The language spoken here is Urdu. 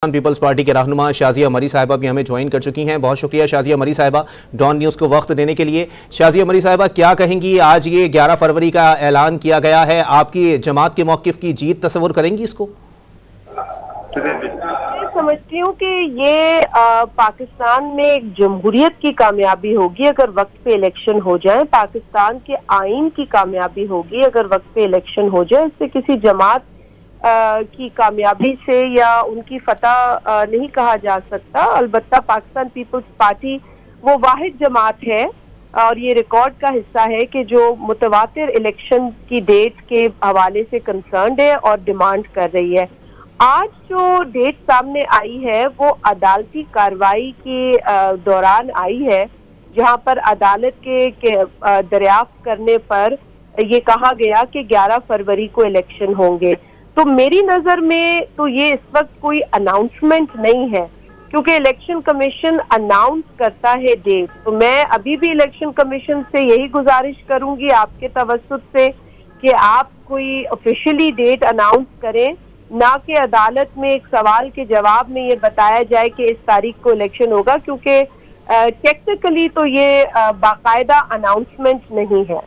پیپلز پارٹی کے رہنما شازیہ مری صاحبہ بھی ہمیں جوائن کر چکی ہیں۔ بہت شکریہ شازیہ مری صاحبہ ڈان نیوز کو وقت دینے کے لیے۔ شازیہ مری صاحبہ کیا کہیں گی؟ آج یہ 11 فروری کا اعلان کیا گیا ہے، آپ کی جماعت کے موقف کی جیت تصور کریں گی اس کو؟ میں سمجھتی ہوں کہ یہ پاکستان میں ایک جمہوریت کی کامیابی ہوگی اگر وقت پہ الیکشن ہو جائیں، پاکستان کے آئین کی کامیابی ہوگی اگر وقت پہ الیکشن ہو جائے۔ اس سے کسی جماعت کی کامیابی سے یا ان کی فتح نہیں کہا جا سکتا۔ البتہ پاکستان پیپلز پارٹی وہ واحد جماعت ہے اور یہ ریکارڈ کا حصہ ہے کہ جو متواتر الیکشن کی ڈیٹ کے حوالے سے کنسرنڈ ہے اور ڈیمانڈ کر رہی ہے۔ آج جو ڈیٹ سامنے آئی ہے وہ عدالتی کارروائی کے دوران آئی ہے، جہاں پر عدالت کے دریافت کرنے پر یہ کہا گیا کہ 11 فروری کو الیکشن ہوں گے۔ تو میری نظر میں تو یہ اس وقت کوئی اناؤنسمنٹ نہیں ہے، کیونکہ الیکشن کمیشن اناؤنس کرتا ہے ڈیٹ۔ تو میں ابھی بھی الیکشن کمیشن سے یہی گزارش کروں گی آپ کے توسط سے کہ آپ کوئی آفیشلی ڈیٹ اناؤنس کریں، نہ کہ عدالت میں ایک سوال کے جواب میں یہ بتایا جائے کہ اس تاریخ کو الیکشن ہوگا، کیونکہ ٹیکنیکلی تو یہ باقاعدہ اناؤنسمنٹ نہیں ہے۔